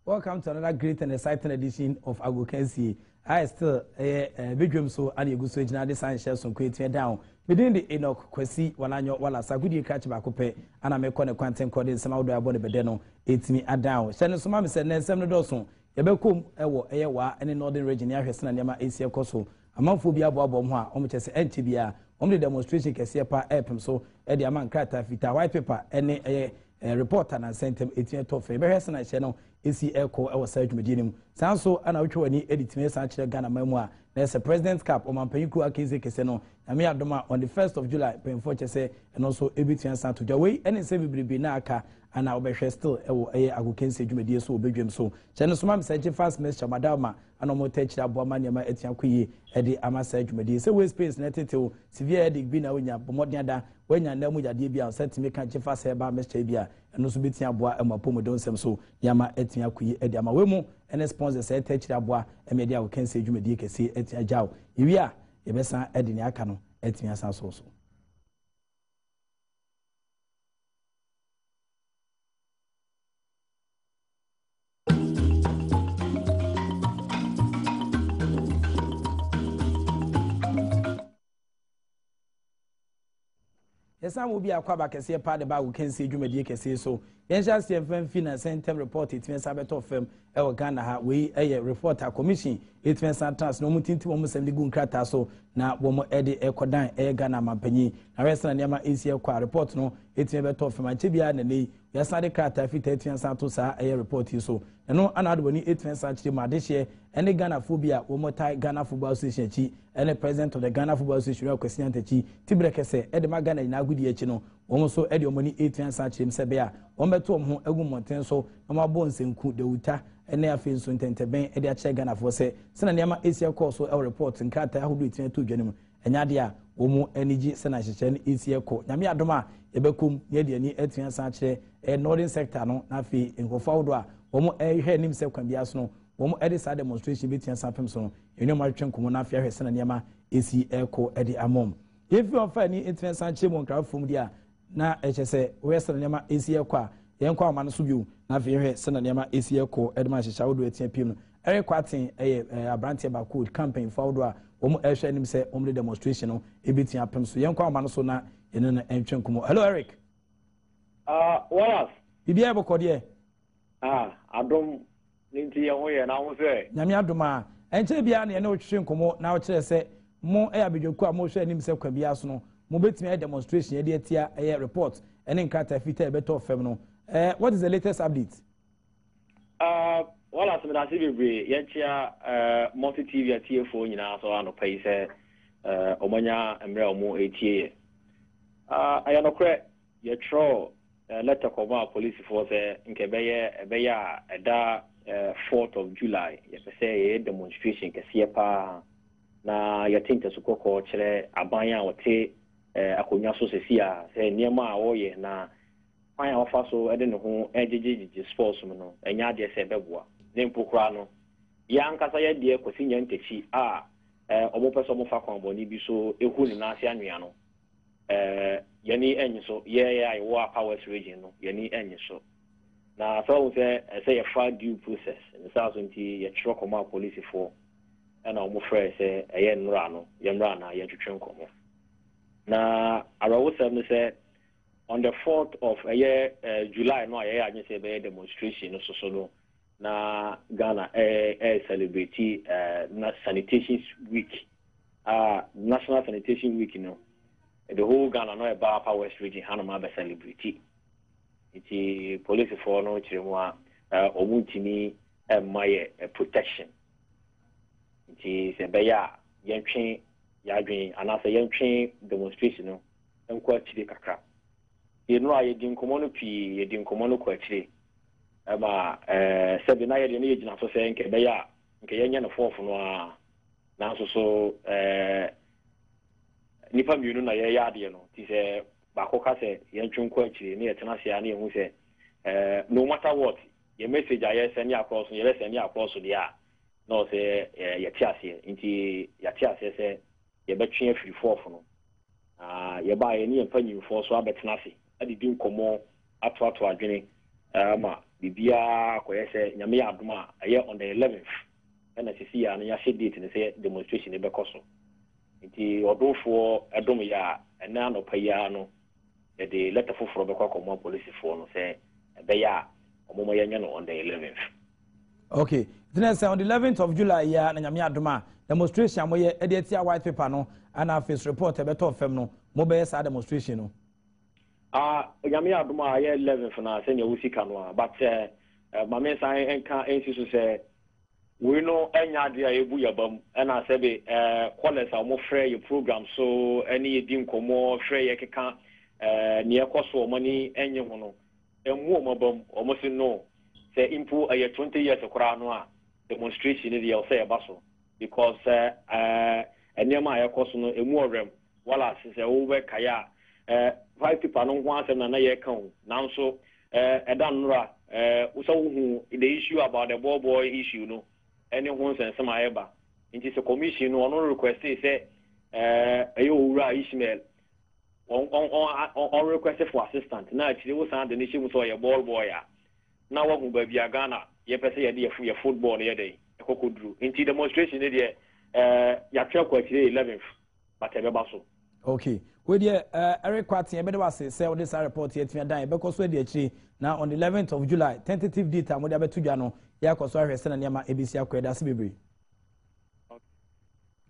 Welcome to another great and exciting edition of Agokensi. I still Badwam so and you go so jina this and share some creating down. Within the Enoch Kwesi Walanyo Wala Sagudi catch bakope and I make on a quantum code some outdoor body bedeno. It's me a down. Shannon Sumam said Nesem Dawson. Yabekum ewa any northern region near Hesna Yama Asia Koso. Among Phobia Bobomwa, Omches NTBA, only demonstration can see a pa airpum so Eddie Aman Krata Vita white paper any reporter and sent him 18 tough. Hesna channel. Isi Echo our Serge Medium. Sound so and out any editing such Ghana memoir. There's a President's Cup on Mampayuku Akize Keseno. Ami Adoma on the 1st of July, Penfoche say, and also Ebitian Santo Jaway, and it's every Binaka, and our Beshe still a Agukense Jumedia so Badwam so. Chanosumam said fast Mr. Madama, and almost touch that Bomania Etianqui, Eddie Amasa Jumedia. So we space netted to severe Eddie Bina Winya, Bomodiada, when you know Muja Dibia, set to make a fast about Mr. Bia, and also Bitia Bois and Mapomo don't so Yama Etianqui, Eddie Amawemo, and a sponsor said, touch that bois, and media can say Jumedia can see Etia Jow. You are, Yabesa Eddie Niakano, Etia Sanso. Yes, I will be a quack as a part about we can see Jumedia can say so. Yes, just the Fina sent them report it means Sabato firm, our Ghana, we a reporter commission, it means Santas, no mutin to almost 70 gun crata so now one Eddie Ecodan, a Ghana Mampany, a restaurant Yama ACL qua report no, it's never tough for my Tibia and the yes, I crata fit 18 Santosa a report you so. And no another one 18 Sanchi this year, and the Ghana phobia, one more tie Ghana Football Association, and the president of the Ghana Football Association, Question Techi, Tibrekese, Edema Ghana in Agudi Chino, almost so Eddie money 18 Sanchi Sebea, one better home, Egum Monten so, and my bones in Ku de Uta, and they are feeling so intent ben, and they are check Ghana for say, Senanama ACL course so our reports and Carter who do it to Genom, and Yadia, Omo Energy Senation ACL co. Namia Doma, Ebekum, Yedi, 18 Sanche, a northern sector no, Nafi, in Gofaudwa. Omo heard himself can be as no, Omo Eddie side demonstration between Sampson, you know my chunk Kumona Fia Senanama, AC Echo Eddie Amom. If you offer any interest and chimon crowd from there, na HSA, Western Yama AC Equa, Yanqua Manasubu, Navia Senanama AC Echo, Edma Shaudu Etiapim, Eric Quatin, a Brantia Bakud campaign for Odwa, Omo Esha himself only demonstration, Ebitia Pimsu, Yanqua Manasona, in an ancient Kumo. Hello, Eric. What else? Be able to Adom ninti ye ho ye na ho se nyame adoma enche bia na ye na otwetwe nkomo na o kire se mo abedwoku a mo hwe anim se kwa bia so no mo betimi a demonstration ye de atia report ene nkata fita e beto fem no what is the latest update wala se na se bebre ye chia multi tv atfo nyina so anopai se omanya emre omo etie aya no kre ye tro letter from police force nke beya eda 4th of July ye say a demonstration kese pa na ye tinta su kokko kire abanya wote akonya so sesia say niema a woye na kwan a ofa so ede ne ho ejejeje sports mu no enya de se beboa ne mpokura no ya nkasa ye de kwasi nya ntechi omo peso mo fa kwan boni bi so ehu ni na ase anwea no yani enyi so I wa powers region no yani enyi so na so say a far due process in south until ye tro come police for and omo frɛ say eye nra no ye mra na ye twetwe nkomo na arawo sem say on the 4th of July no aye anye say be demonstration no so no na Ghana celebrate na sanitation week national sanitation week no the whole Ghana no about Powers region Hanoma be celebrity. It's police for no chirwa omuntimi my protection. It is a beya yentwe yadwen anase yentwe demonstration no enko achire kakra. Ye no aye din komono pi ye din komono ko achire. Ema sebe na ye ne yegina so se nke beya nke yenya no fofo no na so nipa mienu na ye yade no ti se bakoka se yentwunko akire ne yetena se ane ehu se no matter what your message I send you across you send you across the no say ye tiase nti ye tiase se ye betwe afiri fofo no ye ba ye ne empanyi fo so abetena se ade di nkomo ato adwene ma bibia koyese nyame adoma aye on the 11th and sisi ya no ya date ne say demonstration e bekoso nti odofo edom ya ena no paya no the letter for bekwa police for no say beya omomo yenya no on the 11th. Okay, then say on the 11th of July ya na nyame adoma demonstration moye editia white paper no and our face report beto fem no mo be sa demonstration no nyame adoma ya 11th na say nyawusika no but mame san enka ensiso say we know enya dia ebu yabam na say be college amo frɛ your program so any din komo frɛ ye keka ne ekoso money enye ho no emu omabam almost no say impo 20 years akora no a demonstration dey say baso because enema ekoso no emu orem wala say wo be kaya 5 people no ho asem na ye kan nanso edan nura usa hu the issue about the boy issue no any ho sense ma eba nti se commission no no request say ayo ura Ismail on request for assistant na actually wo san the nation so your ball boy na wo hu ba bia Ghana ye pese ye dey for football ye dey ekokodru nti demonstration dey ya twa kwa actually 11th but e be baso. Okay, we dey Eric Kwatin be dey was say this report here tia dan be koso dey actually now on the 11th of July tentative date mo dey abetudwa no ya koso ahwese na niam ABC akweda se bebre.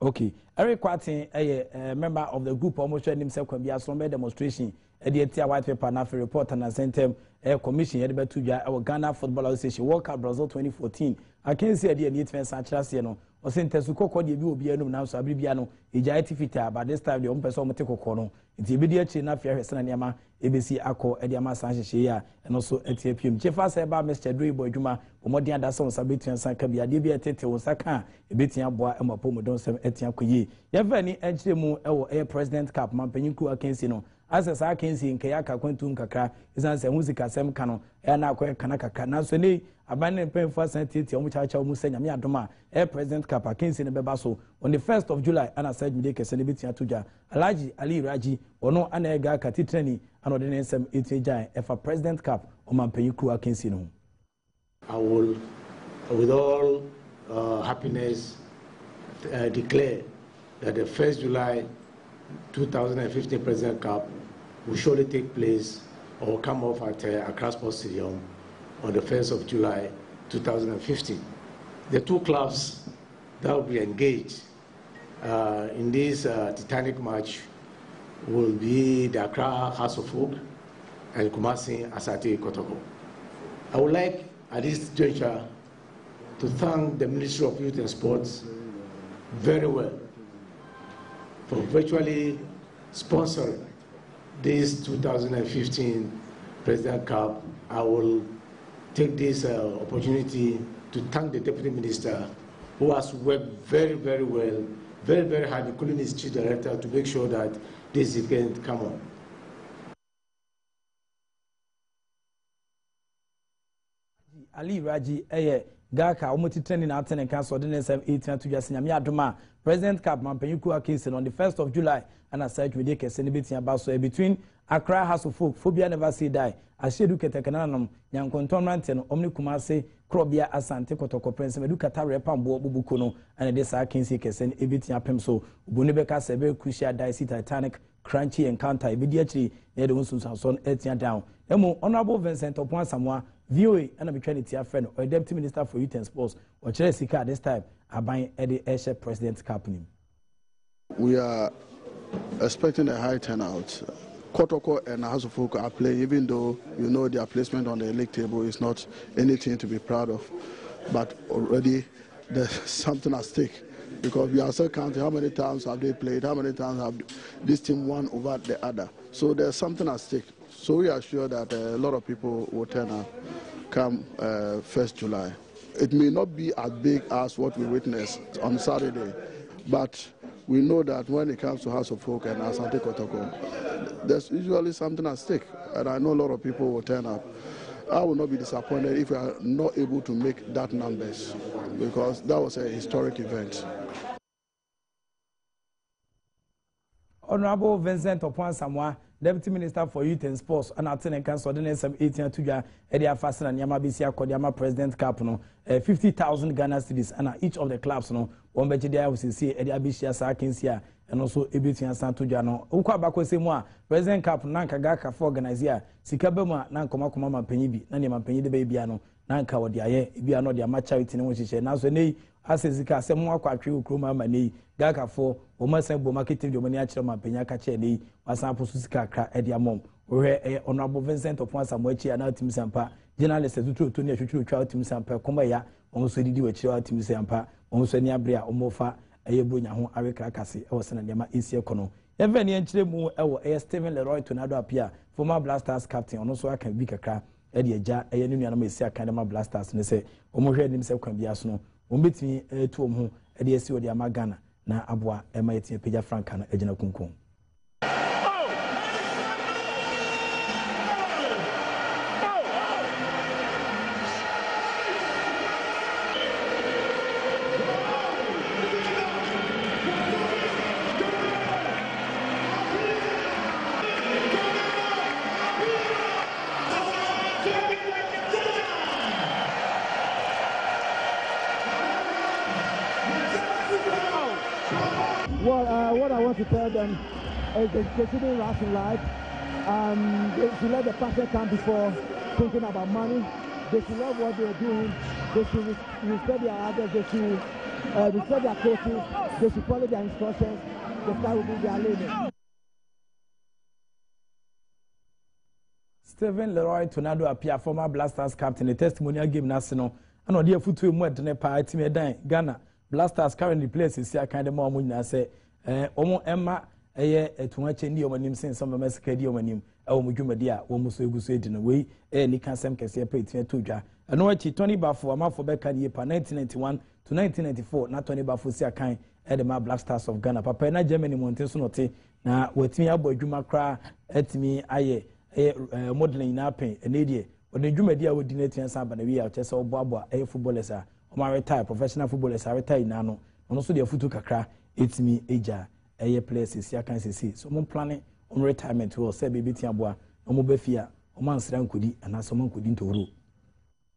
Okay, Eric Kwatin a member of the group almost showing himself can be a strong demonstration at the Tia White Paper and after report and sent him a commission at the our Ghana Football Association World Cup Brazil 2014. I can see a dear need fence and trust, or sent Tesuko, you will be a now, so Abibiano, a giant but this time the own person will take a corner. It's immediately enough for Son Yama, ABC Ako, Ediama Sanchia, and also at TPM. Jefa Seba, Mr. Dre Boyjuma, Omodian Dasson, Sabitan Sankabia, Dibia Tete, Osaka, a bit young boy, and Mapomo Don Etian Kuyi. Yevani, Edgemu, Air President Cup, Mampenuku Akensino. As I can see in Kayaka Quentum Kaka, is answer musica Sam Cano, and now Kanaka. Now, so they abandoned pen for Santity, on which I shall Musenya Miadoma, Air President Cup, Akensi and Bebaso, on the 1st of July, and I said, Medeka Senebiti Atuja, Alaji Ali Raji, or no Anega Katitreni, and ordinance some 80 giant, if a President Cup, or Mampeyuku Akensino. I will, with all happiness, declare that the 1st July 2015 President Cup will surely take place or come off at Accra Sports Stadium on the 1st of July 2015. The two clubs that will be engaged in this titanic match will be the Accra House of Folk and Kumasi Asante Kotoko. I would like at this juncture to thank the Ministry of Youth and Sports very well for virtually sponsoring this 2015 President Cup. I will take this opportunity to thank the Deputy Minister who has worked very, very well, very, very hard, including his Chief Director, to make sure that this event come on. Ali Raji, Gaka, almost training out and council ordinance 18 to just Yami Adoma, President Cup, Mampenuku Akinson on the 1st of July, and I said with the Kessenibiti about so between Accra House of Folk, Phobia never say die, as she do Ketakananum, Yan Conton Ranton, Omni Kumase, Krobia Asante Kotoko Prince, Medukata Repambo Bubukono, and this Akinsi Kessen, Ebitia Pemso, Bunebeka Sebe, Crucia, Dicey Titanic, Crunchy encounter, immediately near the Unsun son, Etian down. Emo, Honorable Vincent upon someone. VOA and I'm trying to tell friend or Deputy Minister for Youth and Sports or Chelsea this time are buying Eddie Eshe President Company. We are expecting a high turnout. Kotoko and House of Folk are playing, even though you know their placement on the league table is not anything to be proud of. But already there's something at stake because we are still counting how many times have they played, how many times have this team won over the other. So there's something at stake. So we are sure that a lot of people will turn up come 1st July. It may not be as big as what we witnessed on Saturday, but we know that when it comes to House of Folk and Asante Kotoko, there's usually something at stake, and I know a lot of people will turn up. I will not be disappointed if we are not able to make that numbers, because that was a historic event. Honorable Vincent Opon Samoa, Deputy Minister for Youth and Sports, and Attendant Council, the next 18 to Edia Fasten and Yamabisia Kodiyama President Cup, 50,000 Ghana cedis, and each of the clubs, no, one better there was see Edia Bishia Sakinsia, and also Ebitian Santujano. Ukwa Bako Semua, President Cup, Nanka Gaka for organizer, Sikabema, Nankomakoma Penibi, Nanyama Penny the Babyano, Nanka or the Aye, Ibiano, the Macharity, and which is now so nay, as Zika, Semua Quatri, Kruma Mani, Gaka for, Omasa Bomarketing, Dominiachama Penyaka Cheni, Masampo Susika, Ediamom, where Honorable Vincent Opon Samochi and Altim Sampa, journalist to Tony Chuchu, Tim Sampa, Komaya, almost did you a child Tim Sampa, almost any Abria, Omofa, Ayabunya, Arika Kasi, or Sanama Isia Kono. Even the Enchilemu, our Stephen Leroy Tornado appear, former Blasters captain, and also I can be a car, Eddie Ja, a Union Messia Kanama Blasters, and say, Omohead himself can be as no, omit me to whom Eddie Sio de Amagana, na Abwa, MIT, Peja Frankana, Ejana Kunkun. Well, what I want to tell them is they shouldn't rush in life. They should let the passion come before thinking about money. They should love what they're doing. They should respect their others. They should respect their coaches. They should follow their instructions. The sky will be their limit. Stephen Leroy Tornado appear, former Blasters captain, a testimonial game national, and on the footwear more than a party me Ghana. Blasters currently plays is here kind of more money. I say, Omo Emma, a too much in the omanim since some Mexican omanim, Omujumadia, almost a good in a way, and can some can say pay to I know what 20 Buffo, a month for Becca year 1991 to 1994, not 20 Buffo Siakai, Edema Blasters of Ghana. Papa na Germany Montesnote, now with me, a boy Juma cry at me, aye, modeling in our pain, and idiot. When the Jumadia would dinner and Samba, we are just all Baba, a footballers are. My retired professional footballers are retired now. And also the futu kakra, it's me, Eja, a places, ya can see. So, I'm planning on retirement will say baby Tiabua, Omobefia, Oman Sran Kudi, and as someone could into rule.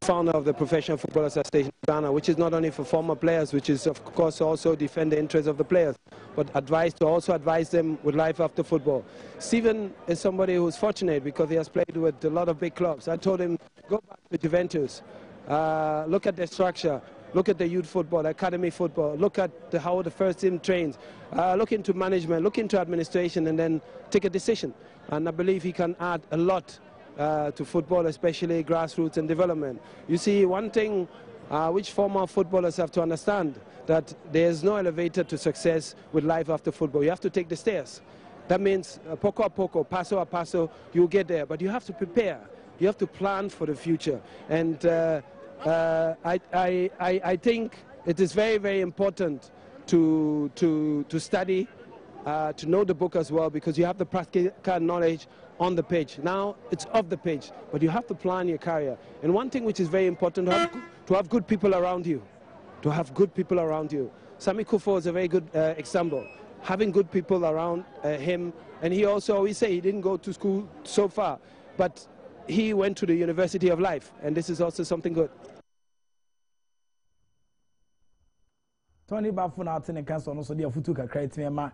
Founder of the Professional Football Association of Ghana, which is not only for former players, which is of course also defend the interests of the players, but also advise them with life after football. Stephen is somebody who's fortunate because he has played with a lot of big clubs. I told him, go back to Juventus. Look at the structure, look at the youth football, academy football, look at how the first team trains, look into management, look into administration, and then take a decision. And I believe he can add a lot to football, especially grassroots and development. You see, one thing which former footballers have to understand, that there is no elevator to success with life after football. You have to take the stairs. That means poco a poco, paso a paso, you'll get there. But you have to prepare. You have to plan for the future. And I think it is very, very important to study, to know the book as well, because you have the practical knowledge on the page. Now it's off the page, but you have to plan your career. And one thing which is very important, to have good people around you. To have good people around you. Sami Kufo is a very good example. Having good people around him, and he also always say he didn't go to school so far, but he went to the University of Life, and this is also something good. Tony Bafun out in the council, also the Futuka creating ma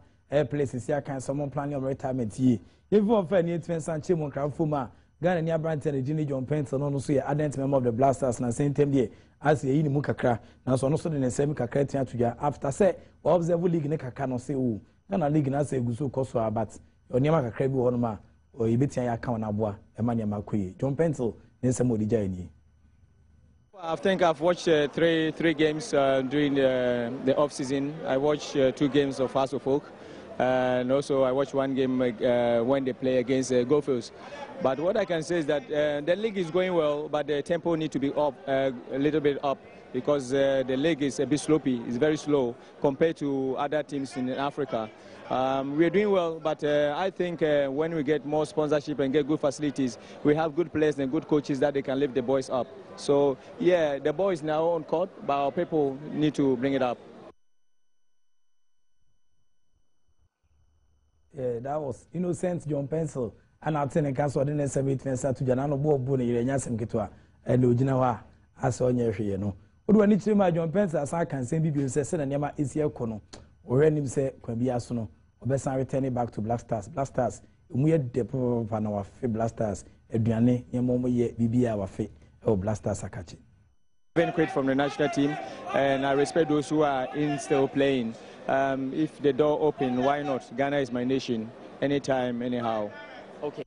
places here can someone planning on retirement ye. If you offer any expense and Chimon Crafuma, Ghana near Branton and Jimmy John Pence, and also a adent member of the Blasters and Saint Tembier, as the Mukakra, now so also the same Kakretia to ya after say, observe league Nekakano say, oh, Ghana League and I say Gusu Koso, but or Niamaka Krebu Honma, or Ibitia account Abua, Emmanuel Makui, John Pencil, Nensamodi Jaini. I think I've watched three games during the off-season. I watched 2 games of House of Folk, and also I watched 1 game when they play against Goldfields. But what I can say is that the league is going well, but the tempo needs to be up a little bit up, because the league is a bit sloppy. It's very slow compared to other teams in Africa. We're doing well, but I think when we get more sponsorship and get good facilities, we have good players and good coaches that they can lift the boys up. So, yeah, the boys now on court, but our people need to bring it up. that was innocent John Pencil and I think I saw the next 7 to Janano Bobo Yasim Kitua and Ujinawa as on your you know. What do I need to my John Pencil as I can say Bibi says and Yama is here kono or any say can be asuno or best returning back to Black Stars. Black Stars we had the pan our Black Stars Edriane Yamomo ye Bibi our fate or Black Stars Akachi. Great from the national team, and I respect those who are in still playing. If the door open, why not? Ghana is my nation, anytime, anyhow. Okay.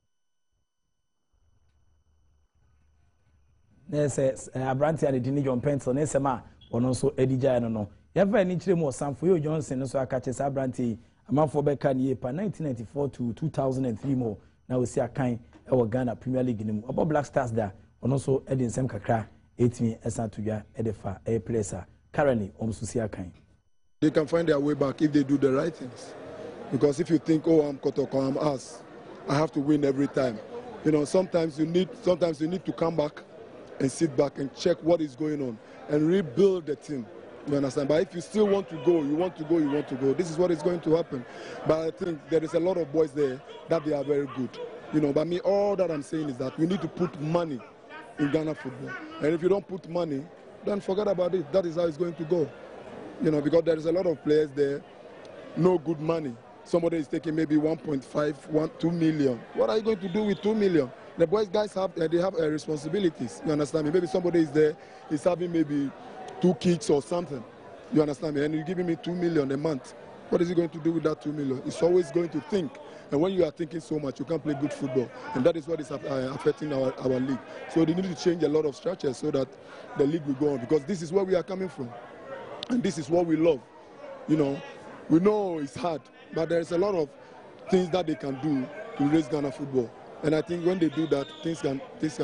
There's a branch at the John Pencil, Nesema, or also Eddie Jano. You have any more Sam for you, Johnson, so I catch a brandy a month for Becca year, 1994 to 2003 more. Now we see a kind of Ghana Premier League in about Black Stars there, and also Eddie Sam Kakra. 18 Esantuja Edefa a placer currently Omsusia kind. They can find their way back if they do the right things. Because if you think, oh, I'm Kotoko, I'm us, I have to win every time. You know, sometimes you need to come back and sit back and check what is going on and rebuild the team. You understand? But if you still want to go, you want to go, this is what is going to happen. But I think there is a lot of boys there that they are very good. You know, but me, all that I'm saying is that we need to put money in Ghana football. And if you don't put money, then forget about it. That is how it's going to go. You know, because there is a lot of players there, no good money. Somebody is taking maybe 2 million. What are you going to do with 2 million? The guys have responsibilities. You understand me? Maybe somebody is there, he's having maybe 2 kids or something. You understand me? And you're giving me 2 million a month. What is he going to do with that 2 million? He's always going to think. And when you are thinking so much, you can't play good football. And that is what is affecting our league. So they need to change a lot of structures so that the league will go on. Because this is where we are coming from. And this is what we love. You know, we know it's hard, but there's a lot of things that they can do to raise Ghana football. And I think when they do that, things can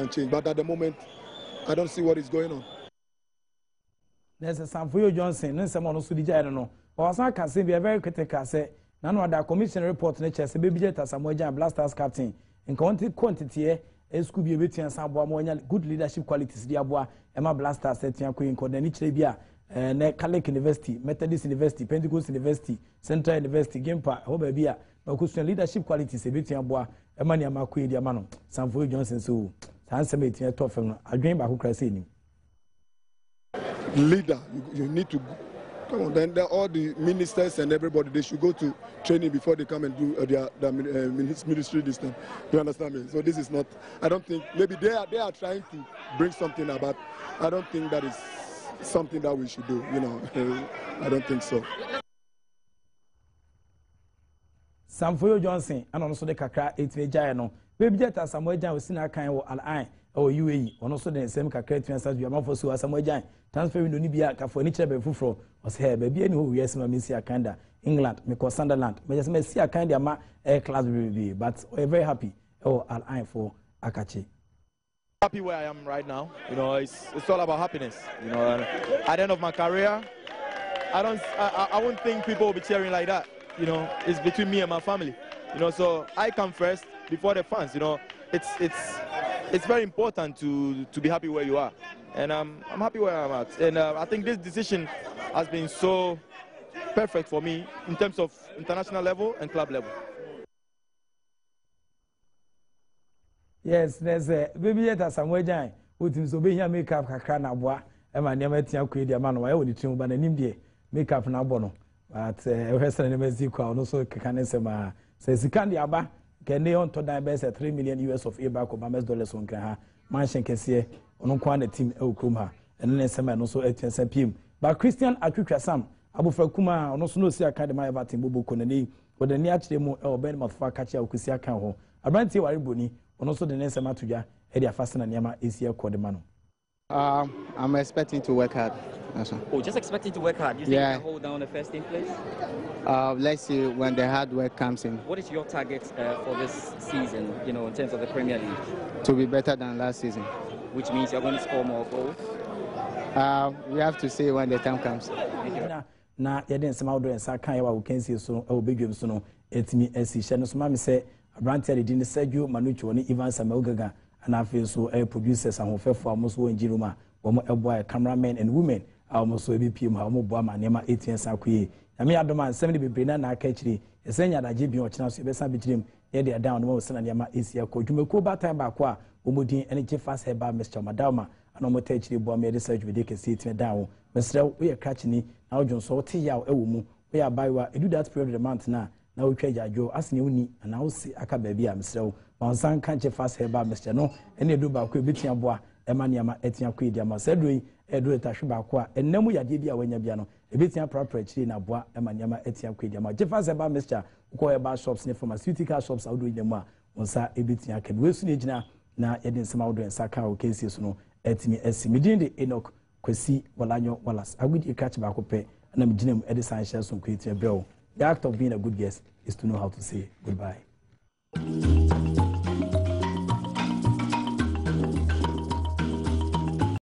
change. But at the moment, I don't see what is going on. There's a Sanfuyo Johnson, no someone who I don't know. Or some can say be a very critical say. None of the commission report nature say baby jet as Samoa Black Stars captain. In quantity, a school be a bit and some good leadership qualities. Diabua, Emma Black Stars setting a queen called Nichebia, Kalek University, Methodist University, Pentecost University, Central University, Gampa, Hobebia, no Christian leadership qualities, a bit and bois, Emania Makui Diamano, Sanfuyo Johnson, so Sansa made a top film. I dream about who crashing. Leader, you need to come on. Then all the ministers and everybody, they should go to training before they come and do their ministry this time. You understand me? So this is not. I don't think maybe they are trying to bring something about. I don't think that is something that we should do. You know, I don't think so. Sanfuyo Johnson, and also the Kakra 8 Jayano. Baby jet as Samoa Jan was seen a kind of an or UAE, and also the same Kakra transfers you are for so as Samoa Jan. Transferring to Nibia for nature before was here, baby, and who yes, Missy Akanda, England, because Sunderland, but just Messi Akanda, ma air class baby, but we're very happy. Oh, I'll eye for Akachi. Happy where I am right now. You know, it's all about happiness. You know, at the end of my career, I won't think people will be cheering like that. You know, it's between me and my family. You know, so I come first before the fans. You know, it's very important to be happy where you are. And I'm happy where I'm at. And I think this decision has been so perfect for me in terms of international level and club level. Yes, there's a baby yet as Samoa Jan, with him so being here makeup Kakana bois, and my name is Tiaku, man, I only two, but an India makeup na bono. But Western University, also Kakanema says, Kandi Abba, can they on to die best at 3 million US of earback or dollars on Kaha, Manshan Kessie, on Kwana team Elkruma, and then some also 8 PM. But Christian Akuka Sam, Abu Fakuma, and also no see academy about Timbu Konani, or the near Chemo or Benmouth for Kacha Okusia Kanho. I ran to Waribuni, and also the next Matuja, Edia Fasten and Yama is here called the Mano. I'm expecting to work hard. Oh, just expecting to work hard. You think you can hold down the first team place? Let's see when the hard work comes in. What is your target for this season, you know, in terms of the Premier League? To be better than last season. Which means you're going to score more goals? We have to see when the time comes. Na yɛde nsɛm awodɔ nsa kan yɛwɔ a wokansie so ɛwɔ bedwam so no ɛtumi asi hyɛ no so ma me sɛ aberanteɛ de di ne Sergio Manucho ne Ivan Samaugaga ana afei so ɛyɛ producers ahofɛfoɔ a wɔn so wɔ ngyinom a wɔn ɛboa cameramen and women a wɔn so ebi piem ha wɔn boa ma nneɛma ɛtua nsa koye na me Adom an 70 bebre na aka chiri esenya daje bi ochina so be san bijirim ye de down no se na ne ma esia ko dwumako batan ba ko a omodin ene je fast heba Mr. Madama ana mo ta chiri bo me research we de ke sit me down mesrew we catch ni na odwon so te yaw ewo mu we abaiwa edu that period of the month na we twa jajo asne uni na wo si aka ba bia mesrew wansan kan je fast heba Mr. no ene edu ba ko ebitia boa ema niama etia ko idi ama sedoi edu etahwe ba ko a ennamu yade bia wanya bia no ebitia proper chiri na boa ema niama etia ko idi ama je fast heba Mr. ko heba shops ne pharmaceutical shops awdo idemu a wonsa ebitia kan we su ne gina na yɛde nsɛm awodɔ nsa ka o kesi so no etimi esi midin de Enoch Kwesi Walanyo Wallace agudi catch baako pɛ na megyina mu ɛde san hyɛ so nkweti brɛ o. The act of being a good guest is to know how to say goodbye.